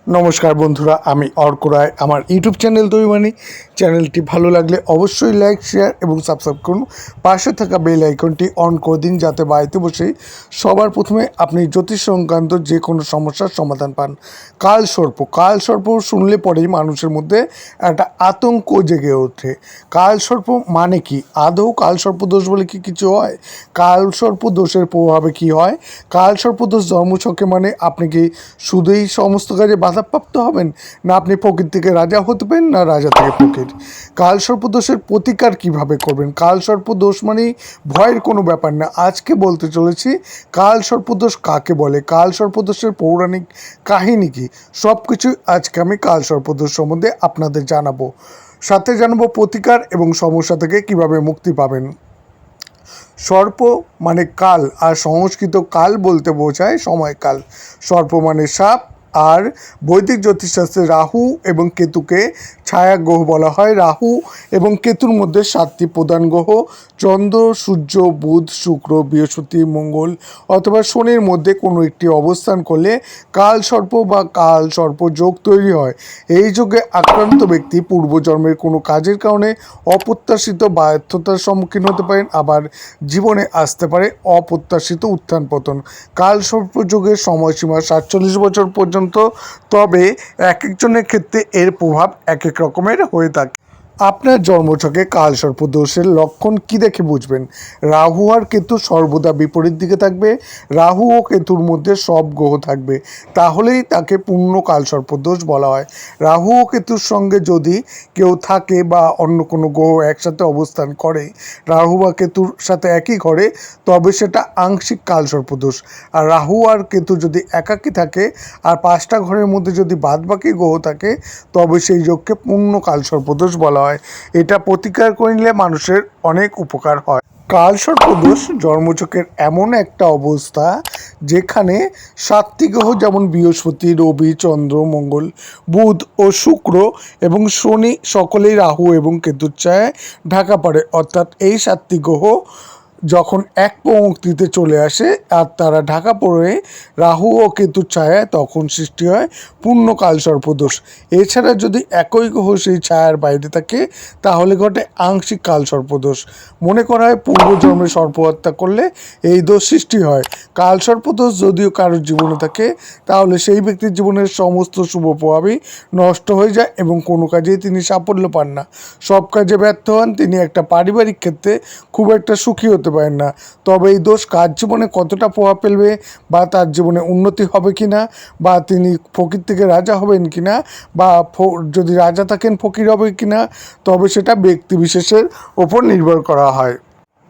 নমস্কার বন্ধুরা, আমি অর্ক রায়। আমার ইউটিউব চ্যানেল দৈবানী চ্যানেলটি ভালো লাগলে অবশ্যই লাইক, শেয়ার এবং সাবস্ক্রাইব করুন। পাশে থাকা বেল আইকনটি অন করে দিন, যাতে বাড়িতে বসেই সবার প্রথমে আপনি জ্যোতিষ সংক্রান্ত যে কোনো সমস্যার সমাধান পান। কালসর্প শুনলে পরেই মানুষের মধ্যে একটা আতঙ্ক জেগে ওঠে। কালসর্প মানে কি? আদৌ কালসর্প দোষ বলে কি কিছু হয়? কালসর্প দোষের প্রভাবে কি হয়? কালসর্প দোষ জন্মছকে মানে আপনি কি শুধুই সমস্ত কাজে বাধাপ্রাপ্ত হবেন, না আপনি ফকির থেকে রাজা হতে পারেন, না রাজা থেকে ফকির। কালসর্প দোষের প্রতিকার কিভাবে করবেন? কালসর্প দোষ মানেই ভয়ের কোনো ব্যাপার না। আজকে বলতে চলেছি কালসর্প দোষ কাকে বলে, কালসর্প দোষের পৌরাণিক কাহিনী কি, সব কিছু আজকে আমি কালসর্প দোষ সম্বন্ধে আপনাদের জানাবো। সাথে জানাবো প্রতিকার এবং সমস্যা থেকে কিভাবে মুক্তি পাবেন। সর্প মানে কাল, আর সংস্কৃত কাল বলতে বোঝায় সময়কাল। সর্প মানে সাপ, আর বৈদিক জ্যোতিষশাস্ত্রে রাহু এবং কেতুকে ছায়া গ্রহ বলা হয়। রাহু এবং কেতুর মধ্যে 7টি প্রধান গ্রহ চন্দ্র, সূর্য, বুধ, শুক্র, বৃহস্পতি, মঙ্গল অথবা শনির মধ্যে কোনো একটি অবস্থান করলে কালসর্প বা কালসর্প যোগ তৈরি হয়। এই যোগে আক্রান্ত ব্যক্তি পূর্বজন্মের কোনো কাজের কারণে অপ্রত্যাশিত ব্যর্থতার সম্মুখীন হতে পারেন, আবার জীবনে আসতে পারে অপ্রত্যাশিত উত্থান পতন। কালসর্প যোগের সময়সীমা 47 বছর পর্যন্ত, তবে এক একজনের ক্ষেত্রে এর প্রভাব এক এক রকমের হয়ে থাকে। আপনার জন্মছকে কালসর্প দোষের লক্ষণ কি দেখে বুঝবেন? রাহু আর কেতু সর্বদা বিপরীত দিকে থাকবে। রাহু ও কেতুর মধ্যে সব গ্রহ থাকবে, তাহলেই তাকে পূর্ণ কালসর্প দোষ বলা হয়। রাহু ও কেতুর সঙ্গে যদি কেউ থাকে বা অন্য কোনো গ্রহ একসাথে অবস্থান করে রাহু বা কেতুর সাথে একই ঘরে, তবে সেটা আংশিক কালসর্প দোষ। আর রাহু আর কেতু যদি একাকী থাকে আর 5টা ঘরের মধ্যে যদি বাদবাকি গ্রহ থাকে, তবে সেই যোগকে পূর্ণ কালসর্প দোষ বলা হয়। এটা প্রতিকার করলে মানুষের অনেক উপকার হয়। কালসর্প দোষ জন্মছকের এমন একটা অবস্থা যেখানে 7টি গ্রহ যেমন বৃহস্পতি, রবি, চন্দ্র, মঙ্গল, বুধ ও শুক্র এবং শনি সকলেই রাহু এবং কেতুর ছায়ায় ঢাকা পড়ে। অর্থাৎ এই 7টি গ্রহ যখন এক পংক্তিতে চলে আসে আর তারা ঢাকা পড়ে রাহু ও কেতুর ছায়ায়, তখন সৃষ্টি হয় পূর্ণ কালসর্প দোষ। এছাড়া যদি একই গ্রহ সেই ছায়ার বাইরে থাকে, তাহলে ঘটে আংশিক কালসর্প দোষ। মনে করা হয় পূর্বজন্মে সর্পহত্যা করলে এই দোষ সৃষ্টি হয়। কালসর্প দোষ যদিও কারোর জীবনে থাকে, তাহলে সেই ব্যক্তির জীবনের সমস্ত শুভ প্রভাবই নষ্ট হয়ে যায় এবং কোনো কাজেই তিনি সাফল্য পান না, সব কাজে ব্যর্থ হন। তিনি একটা পারিবারিক ক্ষেত্রে খুব একটা সুখী হতে পারেন না। তবে এই দোষ কার জীবনে কতটা প্রভাব ফেলবে, বা তার জীবনে উন্নতি হবে কিনা, বা তিনি ফকির থেকে রাজা হবেন কিনা, বা যদি রাজা থাকেন ফকির হবে কিনা, তবে সেটা ব্যক্তি বিশেষের ওপর নির্ভর করা হয়।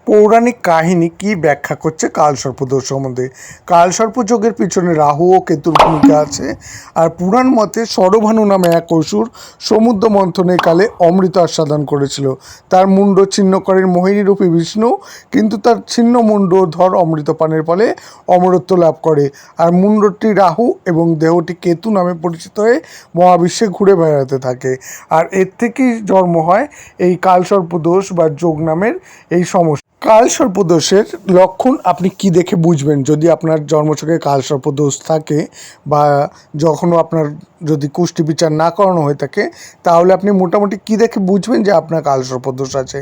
পৌরাণিক কাহিনী কি ব্যাখ্যা করছে কালসর্প দোষ সম্বন্ধে? কালসর্প যোগের পিছনে রাহু ও কেতুর ভূমিকা আছে। আর পুরাণ মতে সরভানু নামে এক অসুর সমুদ্র মন্থনের কালে অমৃত আস্বাদন করেছিল। তার মুন্ড ছিন্ন করেন মোহিনীরূপী বিষ্ণু, কিন্তু তার ছিন্ন মুন্ড ধর অমৃত পানের ফলে অমরত্ব লাভ করে। আর মুন্ডটি রাহু এবং দেহটি কেতু নামে পরিচিত হয়ে মহাবিশ্বে ঘুরে বেড়াতে থাকে। আর এর থেকেই জন্ম হয় এই কালসর্প দোষ বা যোগ নামের এই সমস্যা। কালসর্প দোষের লক্ষণ আপনি কি দেখে বুঝবেন? যদি আপনার জন্মছকে কালসর্প দোষ থাকে, বা যখনও আপনার যদি কুষ্টি বিচার না করানো হয়ে থাকে, তাহলে আপনি মোটামুটি কি দেখে বুঝবেন যে আপনার কালসর্প দোষ আছে?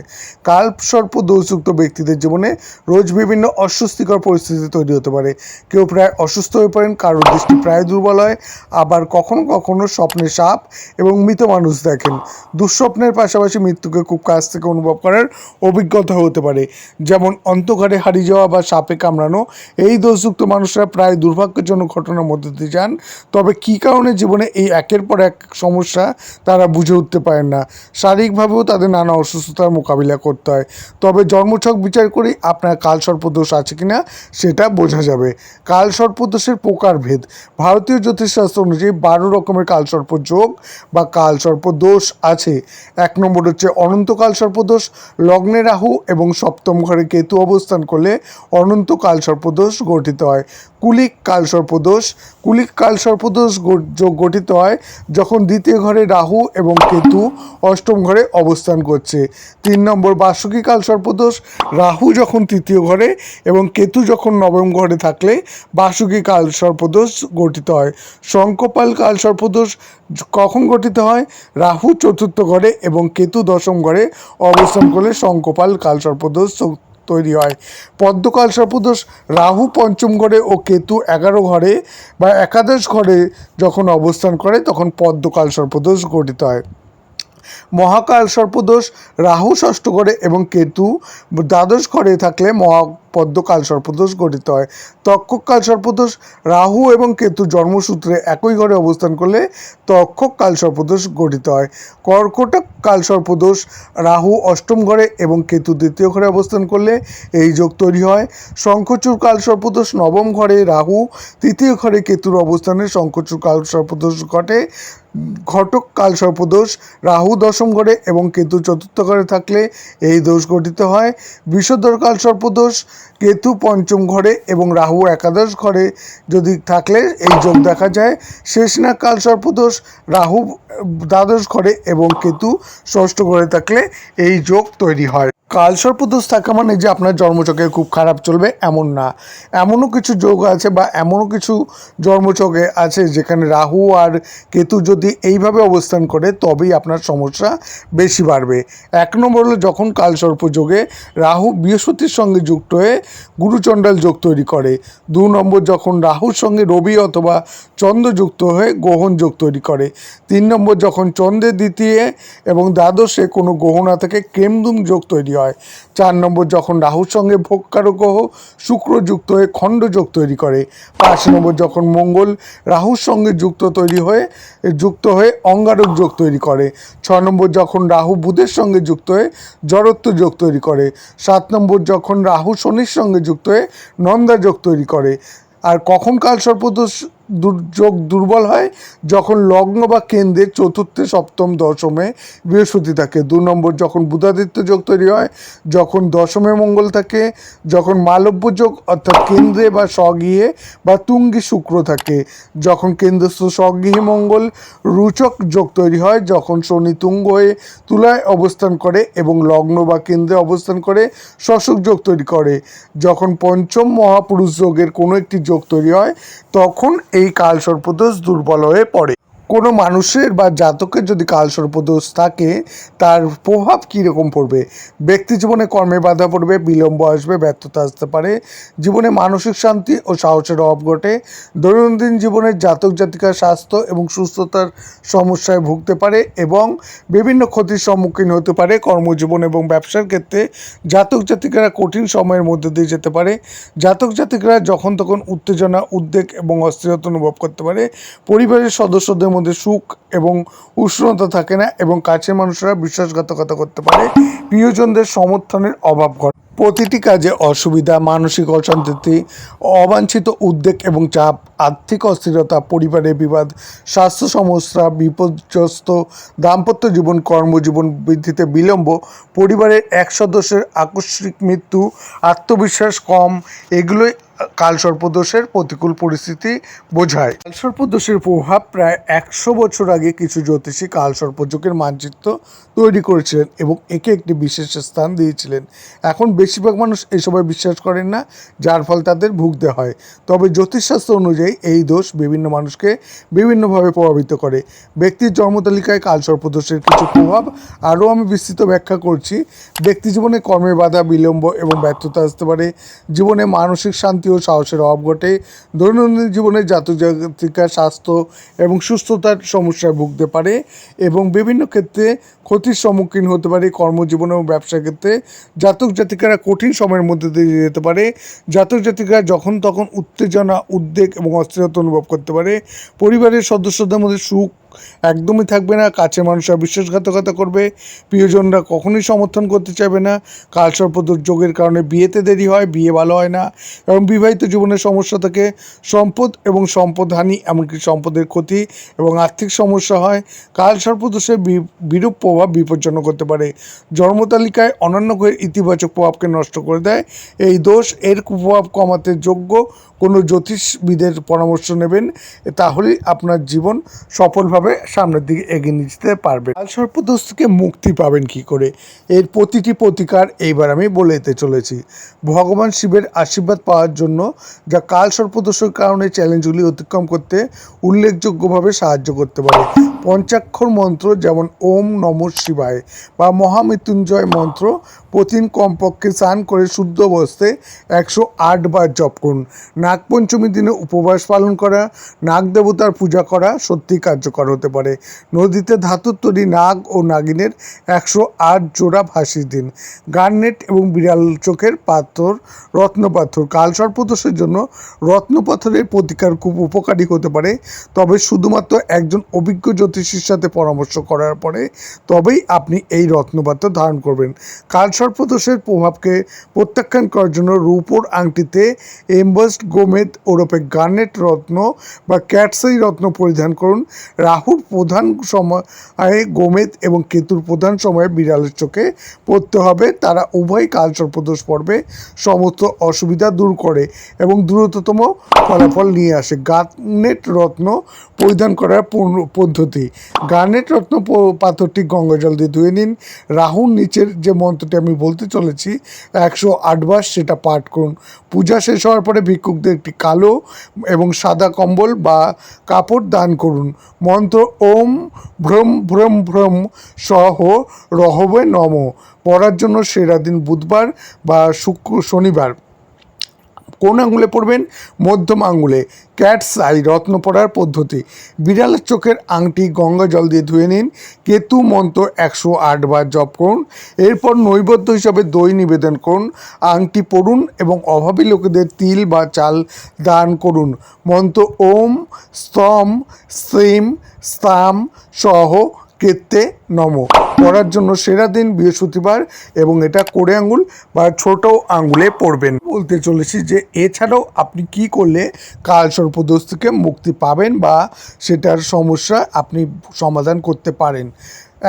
কালসর্প দোষযুক্ত ব্যক্তিদের জীবনে রোজ বিভিন্ন অস্বস্তিকর পরিস্থিতি তৈরি হতে পারে। কেউ প্রায় অসুস্থ হয়ে পড়েন, কারোর দৃষ্টি প্রায় দুর্বল হয়, আবার কখনো কখনো স্বপ্নে সাপ এবং মৃত মানুষ দেখেন। দুঃস্বপ্নের পাশাপাশি মৃত্যুকে খুব কাছ থেকে অনুভব করার অভিজ্ঞতা হতে পারে, যেমন অন্ধকারে হারিয়ে যাওয়া বা সাপে কামড়ানো। এই দোষযুক্ত মানুষরা প্রায় দুর্ভাগ্যজনক ঘটনার মধ্যে দিয়ে যান। তবে কী কারণে জীবনে এই একের পর এক সমস্যা তারা বুঝে উঠতে পারেন না। শারীরিকভাবেও তাদের নানা অসুস্থতার মোকাবিলা করতে হয়। তবে জন্মছক বিচার করি আপনার কালসর্প দোষ আছে কিনা সেটা বোঝা যাবে। কালসর্প দোষের প্রকারভেদ। ভারতীয় জ্যোতিষশাস্ত্র অনুযায়ী 12 রকমের কালসর্প যোগ বা কালসর্প দোষ আছে। 1 নম্বর হচ্ছে অনন্ত কালসর্প দোষ, লগ্নে রাহু এবং সপ্তম অষ্টম ঘরে কেতু অবস্থান করলে অনন্ত কালসর্পদোষ গঠিত হয়। কুলিক কালসর্পদোষ। কুলিক কালসর্পদোষ যোগ গঠিত হয় যখন দ্বিতীয় ঘরে রাহু এবং কেতু অষ্টম ঘরে অবস্থান করছে। 3 নম্বর বার্ষিকী কালসর্পদোষ। রাহু যখন তৃতীয় ঘরে এবং কেতু যখন নবম ঘরে থাকলে বার্ষিকী কালসর্পদোষ গঠিত হয়। শঙ্খপাল কালসর্পদোষ কখন গঠিত হয়? রাহু চতুর্থ ঘরে এবং কেতু দশম ঘরে অবস্থান করলে শঙ্খপাল কালসর্পদোষ তৈরি হয়। পদ্ম কালসর্পদোষ রাহু পঞ্চম ঘরে ও কেতু 11 ঘরে বা একাদশ ঘরে যখন অবস্থান করে তখন পদ্ম কালসর্পদোষ গঠিত হয়। মহাকাল সর্পদোষ রাহু ষষ্ঠ ঘরে এবং কেতু দ্বাদশ ঘরে থাকলে মহাপদ্ম কাল সর্পদোষ গঠিত হয়। তক্ষক কাল সর্পদোষ রাহু এবং কেতু জন্মসূত্রে একই ঘরে অবস্থান করলে তক্ষক কাল সর্পদোষ গঠিত হয়। কর্কটক কাল সর্পদোষ রাহু অষ্টম ঘরে এবং কেতু দ্বিতীয় ঘরে অবস্থান করলে এই যোগ তৈরি হয়। শঙ্খচূড় কাল সর্পদোষ নবম ঘরে রাহু তৃতীয় ঘরে কেতুর অবস্থানে শঙ্খচূড় কাল সর্পদোষ ঘটে। ঘটক কাল সর্পদোষ রাহু দশম ঘরে এবং কেতু চতুর্থ ঘরে থাকলে এই দোষ গঠিত হয়। বিষধর কাল সর্পদোষ কেতু পঞ্চম ঘরে এবং রাহু একাদশ ঘরে যদি থাকলে এই যোগ দেখা যায়। শেষনাগ কাল সর্পদোষ রাহু দ্বাদশ ঘরে এবং কেতু ষষ্ঠ ঘরে থাকলে এই যোগ তৈরি হয়। কালসর্পদোষ থাকা মানে যে আপনার জন্মচক্রে খুব খারাপ চলবে এমন না, এমনও কিছু যোগ আছে বা এমনও কিছু জন্মচক্রে আছে যেখানে রাহু আর কেতু যদি এইভাবে অবস্থান করে তবেই আপনার সমস্যা বেশি বাড়বে। 1 নম্বর হলো যখন কালসর্প যোগে রাহু বৃহস্পতির সঙ্গে যুক্ত হয়ে গুরুচণ্ডাল যোগ তৈরি করে। 2 নম্বর যখন রাহুর সঙ্গে রবি অথবা চন্দ্র যুক্ত হয়ে গ্রহণ যোগ তৈরি করে। 3 নম্বর যখন চন্দ্রের দ্বিতীয় এবং দ্বাদশে কোনো গ্রহ না থেকে কেমদুম যোগ তৈরি হয়। 4 নম্বর যখন রাহুর সঙ্গে ভোগকারক গ্রহ শুক্র যুক্ত হয়ে খণ্ড যোগ তৈরি করে। 5 নম্বর যখন মঙ্গল রাহুর সঙ্গে যুক্ত হয়ে অঙ্গারক যোগ তৈরি করে। 6 নম্বর যখন রাহু বুধের সঙ্গে যুক্ত হয়ে জড়ত্ব যোগ তৈরি করে। 7 নম্বর যখন রাহু শনির সঙ্গে যুক্ত হয়ে নন্দা যোগ তৈরি করে। আর কখন কালসর্পদোষ যোগ দুর্বল হয়? যখন লগ্ন বা কেন্দ্রের চতুর্থে সপ্তম দশমে বৃহস্পতি থাকে। 2 নম্বর যখন বুধাদিত্য যোগ তৈরি হয়, যখন দশমে মঙ্গল থাকে, যখন মালব্য যোগ অর্থাৎ কেন্দ্রে বা স্বগৃহে বা তুঙ্গি শুক্র থাকে, যখন কেন্দ্রস্থ স্বগৃহে মঙ্গল রুচক যোগ তৈরি হয়, যখন শনি তুঙ্গ হয়ে তুলায় অবস্থান করে এবং লগ্ন বা কেন্দ্রে অবস্থান করে শশক যোগ তৈরি করে, যখন পঞ্চম মহাপুরুষ যোগের কোনো একটি যোগ তৈরি হয় তখন এই কালসর্পদোষ দুর্বল হয়ে পড়ে। কোনো মানুষের বা জাতকের যদি কালসর্পদোষ থাকে তার প্রভাব কীরকম পড়বে? ব্যক্তি জীবনে কর্মে বাধা পড়বে, বিলম্ব আসবে, ব্যর্থতা আসতে পারে, জীবনে মানসিক শান্তি ও সাহসের অভাব ঘটে, দৈনন্দিন জীবনের জাতক জাতিকার স্বাস্থ্য এবং সুস্থতার সমস্যায় ভুগতে পারে এবং বিভিন্ন ক্ষতির সম্মুখীন হতে পারে। কর্মজীবন এবং ব্যবসার ক্ষেত্রে জাতক জাতিকারা কঠিন সময়ের মধ্যে দিয়ে যেতে পারে। জাতক জাতিকারা যখন তখন উত্তেজনা, উদ্বেগ এবং অস্থিরতা অনুভব করতে পারে। পরিবারের সদস্যদের মধ্যে সুখ এবং উষ্ণতা থাকে না এবং কাছের মানুষরা বিশ্বাসঘাতকতা করতে পারে। প্রিয়জনদের সমর্থনের অভাব ঘটে। প্রতিটি কাজে অসুবিধা, মানসিক অশান্তি, অবাঞ্ছিত উদ্বেগ এবং চাপ, আর্থিক অস্থিরতা, পরিবারের বিবাদ, স্বাস্থ্য সমস্যা, বিপর্যস্ত দাম্পত্য জীবন, কর্মজীবন বৃদ্ধিতে বিলম্ব, পরিবারের এক সদস্যের আকস্মিক মৃত্যু, আত্মবিশ্বাস কম, এগুলোই কালসর্পদোষের প্রতিকূল পরিস্থিতি বোঝায়। কালসর্পদোষের প্রভাব প্রায় 100 বছর আগে কিছু জ্যোতিষী কালসর্পযোগের মানচিত্র তৈরি করেছিলেন এবং একে একটি বিশেষ স্থান দিয়েছিলেন। এখন বেশিরভাগ মানুষ এসবে বিশ্বাস করেন না, যার ফল তাদের ভুগতে হয়। তবে জ্যোতিষশাস্ত্র অনুযায়ী এই দোষ বিভিন্ন মানুষকে বিভিন্নভাবে প্রভাবিত করে। ব্যক্তির জন্মতালিকায় কালসর্পদোষের কিছু প্রভাব আরও আমি বিস্তৃত ব্যাখ্যা করছি। ব্যক্তি জীবনে কর্মে বাধা, বিলম্ব এবং ব্যর্থতা আসতে পারে। জীবনে মানসিক শান্তি ও সাহসের অভাব ঘটে। দৈনন্দিন জীবনে জাতক জাতিকার স্বাস্থ্য এবং সুস্থতার সমস্যায় ভুগতে পারে এবং বিভিন্ন ক্ষেত্রে ক্ষতির সম্মুখীন হতে পারে। কর্মজীবন এবং ব্যবসার ক্ষেত্রে জাতক জাতিকারা কঠিন সময়ের মধ্যে দিয়ে যেতে পারে। জাতক জাতিকারা যখন তখন উত্তেজনা, উদ্বেগ এবং অস্থিরতা অনুভব করতে পারে। পরিবারের সদস্যদের মধ্যে সুখ একদমই থাকবে না। কাছের মানুষরা বিশ্বাসঘাতকতা করবে, প্রিয়জনরা কখনোই সমর্থন করতে চাইবে না। কালসর্পদোষ যোগের কারণে বিয়েতে দেরি হয়, বিয়ে ভালো হয় না এবং বিবাহিত জীবনের সমস্যা থেকে সম্পদ এবং সম্পদহানি, এমনকি সম্পদের ক্ষতি এবং আর্থিক সমস্যা হয়। কালসর্পদোষের বিরূপ প্রভাব বিপজ্জনক হতে পারে। জন্মতালিকায় অন্যান্য গ্রহের ইতিবাচক প্রভাবকে নষ্ট করে দেয় এই দোষ। এর কুপ্রভাব কমাতে যোগ্য কোনো জ্যোতিষবিদের পরামর্শ নেবেন, তাহলেই আপনার জীবন সফলভাবে সামনের দিকে এগিয়ে নিয়ে যেতে পারবে। কালসর্পদোষ থেকে মুক্তি পাবেন কি করে, এর প্রতিটি প্রতিকার এইবার আমি বলে দিতে চলেছি। ভগবান শিবের আশীর্বাদ পাওয়ার জন্য যা কালসর্পদোষের কারণে চ্যালেঞ্জগুলি অতিক্রম করতে উল্লেখযোগ্যভাবে সাহায্য করতে পারে। পঞ্চাক্ষর মন্ত্র যেমন ওম নমঃ শিবায় বা মহামৃত্যুঞ্জয় মন্ত্র প্রতিদিন কমপক্ষে স্নান করে শুদ্ধ অবস্থায় 108 বার জপ করুন। নাগপঞ্চমী দিনে উপবাস পালন করা, নাগ দেবতার পূজা করা সত্যিই কার্যকর হতে পারে। নদীতে ধাতুর তৈরি নাগ ও নাগিনের 108 জোড়া ভাসিয়ে দিন। গার্নেট এবং বিড়াল চোখের পাথর, রত্নপাথর। কালসর্পদোষের জন্য রত্নপাথরের প্রতিকার খুব উপকারী হতে পারে, তবে শুধুমাত্র একজন অভিজ্ঞ জ্যোতিষীর সাথে পরামর্শ করার পরে তবেই আপনি এই রত্নপাথর ধারণ করবেন। কালসর্পদোষের প্রভাবকে প্রত্যাখ্যান করার জন্য রূপোর আংটিতে এমবসড গোমেদ ওরফে গার্নেট রত্ন বা ক্যাটসাই রত্ন পরিধান করুন। রাহুর প্রধান সময়ে গোমেদ এবং কেতুর প্রধান সময়ে বিড়ালের চোখে পড়তে হবে। তারা উভয় কালসর্পদোষ পর্বে সমস্ত অসুবিধা দূর করে এবং দ্রুততম ফলাফল নিয়ে আসে। গার্নেট রত্ন পরিধান করার পদ্ধতি। গার্নেট রত্ন পাথরটি গঙ্গা জল দিয়ে ধুয়ে নিন। রাহুর নিচের যে মন্ত্রটি আমি বলতে চলেছি 108 বার, সেটা পাঠ করুন। পূজা শেষ হওয়ার পরে ভিক্ষুকদের একটি কালো এবং সাদা কম্বল বা কাপড় দান করুন। মন্ত্র ওম ভ্রম ভ্রম ভ্রম সহ রহবে নম পড়ার জন্য সেরা দিন বুধবার বা শনিবার। কোন আঙুলে পড়বেন? মধ্যম আঙুলে। ক্যাটস আই রত্ন পড়ার পদ্ধতি। বিড়ালের চোখের আংটি গঙ্গা জল দিয়ে ধুয়ে নিন। কেতু মন্ত্র 108 বার জপ করুন। এরপর নৈবেদ্য হিসাবে দই নিবেদন করুন। আংটি পড়ুন এবং অভাবী লোকেদের তিল বা চাল দান করুন। মন্ত্র ওম স্তম শ্রীম স্তাম সহ কেতে নম পড়ার জন্য সেরা দিন বৃহস্পতিবার এবং এটা কোড়ে আঙুল বা ছোট আঙুলে পড়বেন। বলতে চলেছি যে এছাড়াও আপনি কি করলে কালসর্পদোষ থেকে মুক্তি পাবেন বা সেটার সমস্যা আপনি সমাধান করতে পারেন।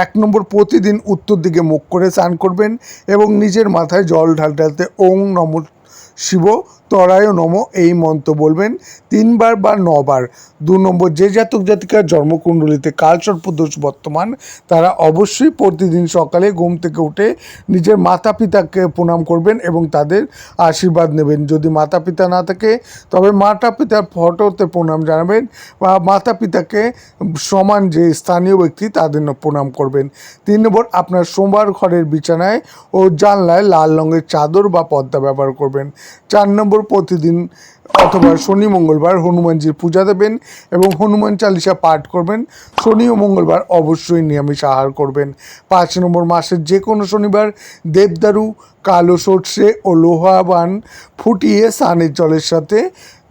1 নম্বর, প্রতিদিন উত্তর দিকে মুখ করে স্নান করবেন এবং নিজের মাথায় জল ঢালতে ওং নমঃ শিব তরায় নম এই মন্ত্র বলবেন 3 বার বা 9 বার। 2 নম্বর, যে জাতক জাতিকার জন্মকুণ্ডলিতে কালসর্পদোষ বর্তমান তারা অবশ্যই প্রতিদিন সকালে ঘুম থেকে উঠে নিজের মাতা পিতাকে প্রণাম করবেন এবং তাদের আশীর্বাদ নেবেন। যদি মাতা পিতা না থাকে তবে মাতা পিতার ফটোতে প্রণাম জানাবেন বা মাতা পিতাকে সমান যে স্থানীয় ব্যক্তি তাদের প্রণাম করবেন। 3 নম্বর, আপনার শোবার ঘরের বিছানায় ও জানলায় লাল রঙের চাদর বা পর্দা ব্যবহার করবেন। 4 নম্বর, প্রতিদিন অথবা শনি মঙ্গলবার হনুমানজির পূজা দেবেন এবং হনুমান চালিসা পাঠ করবেন। শনি ও মঙ্গলবার অবশ্যই নিরামিষ আহার করবেন। 5 নম্বর, মাসের যে কোনো শনিবার দেবদারু, কালো সর্ষে ও লোহাবান ফুটিয়ে স্নানের জলের সাথে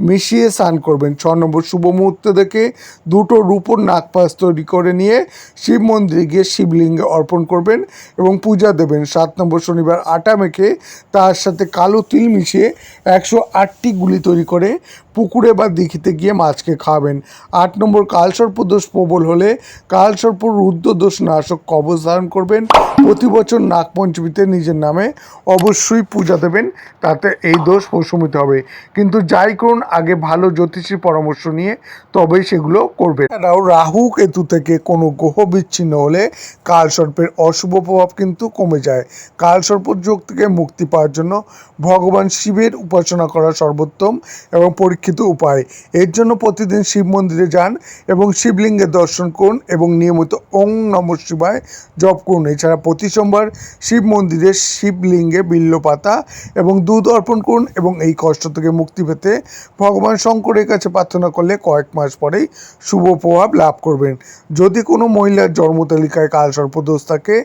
মিশিয়ে স্নান করবেন। 6 নম্বর, শুভ মুহূর্ত দেখে 2টো রূপোর নাগপাশ তৈরি করে নিয়ে শিব মন্দিরে গিয়ে শিবলিঙ্গে অর্পণ করবেন এবং পূজা দেবেন। 7 নম্বর, শনিবার আটা মেখে তার সাথে কালো তিল মিশিয়ে 108টি গুলি তৈরি করে পুকুরে বা দিঘিতে গিয়ে মাছকে খাওয়াবেন। 8 নম্বর, কালসর্পদোষ প্রবল হলে কালসর্প রুদ্রদোষ নাশক কবচ ধারণ করবেন। প্রতি বছর নাগপঞ্চমীতে নিজের নামে অবশ্যই পূজা দেবেন, তাতে এই দোষ প্রশমিত হবে। কিন্তু যাই করুন আগে ভালো জ্যোতিষীর পরামর্শ নিয়ে তবেই সেগুলো করবেন। এছাড়াও রাহু কেতু থেকে কোনো গ্রহ বিচ্ছিন্ন হলে কালসর্পের অশুভ প্রভাব কিন্তু কমে যায়। কালসর্প যোগ থেকে মুক্তি পাওয়ার জন্য ভগবান শিবের উপাসনা করা সর্বোত্তম এবং পরীক্ষিত উপায়। এর জন্য প্রতিদিন শিব মন্দিরে যান এবং শিবলিঙ্গের দর্শন করুন এবং নিয়মিত ওং নমঃ শিবায় জপ করুন। এছাড়া প্রতি সোমবার শিব মন্দিরে শিবলিঙ্গে বিল্লপাতা এবং দুধ অর্পণ করুন এবং এই কষ্ট থেকে মুক্তি পেতে ভগবান শঙ্করের কাছে প্রার্থনা করলে কয়েক মাস পরেই শুভ প্রভাব লাভ করবেন। যদি কোনো মহিলার জন্মতালিকায় কালসর্পদোষ থাকে,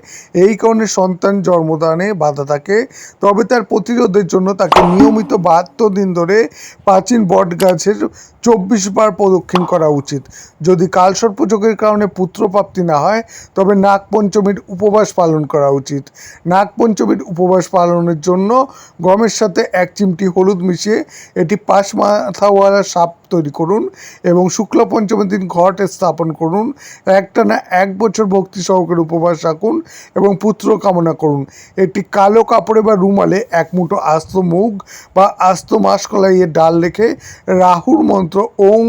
এই কারণে সন্তান জন্মদানে বাধা থাকে, তবে তার প্রতিরোধের জন্য তাকে নিয়মিত 72 দিন ধরে প্রাচীন বট বট গাছের 24 বার প্রদক্ষিণ করা উচিত। যদি কালসর্পযোগের কারণে পুত্রপ্রাপ্তি না হয় তবে নাগপঞ্চমীর উপবাস পালন করা উচিত। নাগপঞ্চমীর উপবাস পালনের জন্য গমের সাথে 1 চিমটি হলুদ মিশিয়ে এটি 5 মাথাওয়ালা সাপ তৈরি করুন এবং শুক্লা পঞ্চমীর দিন ঘটে স্থাপন করুন। একটানা 1 বছর ভক্তি সহকারে উপবাস রাখুন এবং পুত্র কামনা করুন। একটি কালো কাপড়ে বা রুমালে 1 মুঠো আস্ত মুগ বা আস্ত মাসকলাইয়ের ডাল রেখে রাহুর মন্ত্র ওং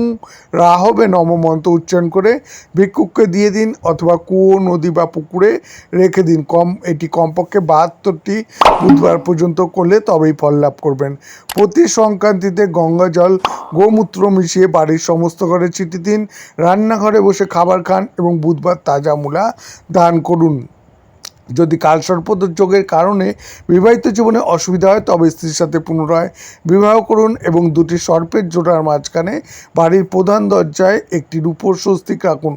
রাহবে নম মন্ত্র উচ্চারণ করে ভিক্ষুককে দিয়ে দিন অথবা কুয়ো, নদী বা পুকুরে রেখে দিন। এটি কমপক্ষে 72টি বুধবার পর্যন্ত করলে তবেই ফল লাভ করবেন। প্রতি সংক্রান্তিতে গঙ্গা জল গোমূত্র মিশিয়ে বাড়ির সমস্ত ঘরে ছিটিয়ে দিন। রান্নাঘরে বসে খাবার খান এবং বুধবার তাজা মূলা দান করুন। যদি কালসর্পযোগের কারণে বিবাহিত জীবনে অসুবিধা হয় তবে স্ত্রীর সাথে পুনরায় বিবাহ করুন এবং 2টি সর্পের জোড়ার মাঝখানে বাড়ির প্রধান দরজায় একটি রূপোর স্বস্তিক রাখুন।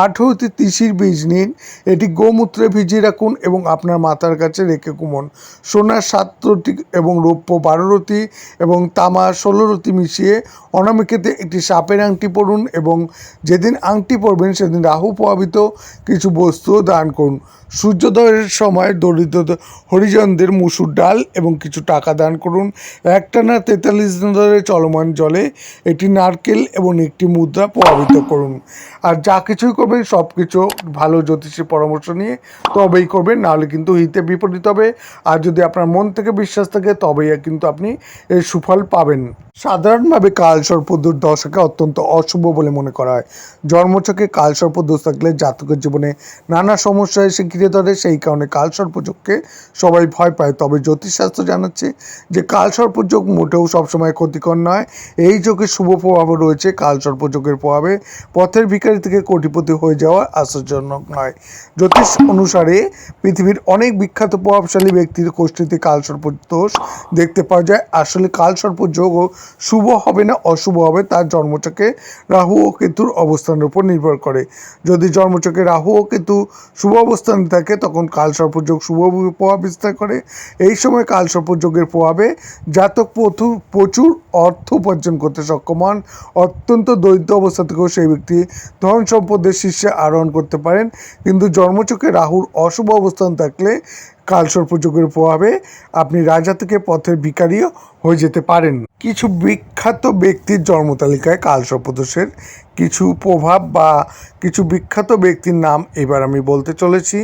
18টি তিসির বীজ নিন, এটি গোমূত্রে ভিজিয়ে রাখুন এবং আপনার মাথার কাছে রেখে ঘুমন। সোনার 7 এবং রৌপ্য 12 এবং তামা 16 মিশিয়ে অনামিকাতে একটি সাপের আংটি পরুন এবং যেদিন আংটি পরবেন সেদিন রাহু প্রভাবিত কিছু বস্তুও দান করুন। সূর্যোদয়ের সময় দরিদ্র হরিজনদের মসুর ডাল এবং কিছু টাকা দান করুন। একটানা 43 দিন ধরে চলমান জলে একটি নারকেল এবং একটি মুদ্রা প্রভাবিত করুন। আর যা কিছুই করবেন সব কিছু ভালো জ্যোতিষীর পরামর্শ নিয়ে তবেই করবেন, নাহলে কিন্তু হিতে বিপরীত হবে। আর যদি আপনার মন থেকে বিশ্বাস থাকে তবেই কিন্তু আপনি এর সুফল পাবেন। সাধারণভাবে কালসর্পদোষ দশাকে অত্যন্ত অশুভ বলে মনে করা হয়। জন্মছকে কালসর্পদোষ থাকলে জাতকের জীবনে নানা সমস্যা এসে ঘিরে ধরে, সেই কারণে কালসর্পযোগকে সবাই ভয় পায়। তবে জ্যোতিষশাস্ত্র জানাচ্ছে যে কালসর্পযোগ মোটেও সবসময় ক্ষতিকর নয়। এই যোগের শুভ প্রভাবও রয়েছে। কালসর্পযোগের প্রভাবে পথের ভিখারি থেকে কোটিপতি হয়ে যাওয়া আশ্চর্যজনক নয়। জ্যোতিষ অনুসারে পৃথিবীর অনেক বিখ্যাত প্রভাবশালী ব্যক্তির কোষ্ঠীতে কালসর্পদোষ দেখতে পাওয়া যায়। আসলে কালসর্পযোগও শুভ হবে না অশুভ হবে তার জন্মছকে রাহু ও কেতুর অবস্থানের উপর নির্ভর করে। যদি জন্মছকে রাহু ও কেতু শুভ অবস্থানে থাকে তখন কালসর্পযোগ শুভ প্রভাব বিস্তার করে। এই সময় কালসর্পযোগের প্রভাবে জাতক প্রচুর অর্থ উপার্জন করতে সক্ষম হন। অত্যন্ত দরিদ্র অবস্থা থেকেও সেই ব্যক্তি ধন সম্পদের শীর্ষে আরোহণ করতে পারেন। কিন্তু জন্মছকে রাহুর অশুভ অবস্থান থাকলে কালসর্পযোগের প্রভাবে আপনি রাজা থেকে পথের ভিখারিও হয়ে যেতে পারেন। কিছু বিখ্যাত ব্যক্তির জন্মতালিকায় কালসর্পদোষের কিছু প্রভাব বা কিছু বিখ্যাত ব্যক্তির নাম এবার আমি বলতে চলেছি,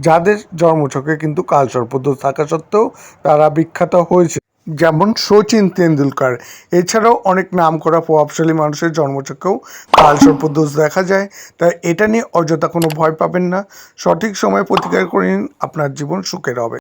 যাদের জন্মছকে কিন্তু কালসর্পদোষ থাকা সত্ত্বেও তারা বিখ্যাত হয়েছে। যেমন শচীন তেন্ডুলকার। এছাড়াও অনেক নামকরা প্রভাবশালী মানুষের জন্মছকেও কালসর্পদোষ দেখা যায়। তাই এটা নিয়ে অযথা কোনো ভয় পাবেন না। সঠিক সময়ে প্রতিকার করে নিন, আপনার জীবন সুখের হবে।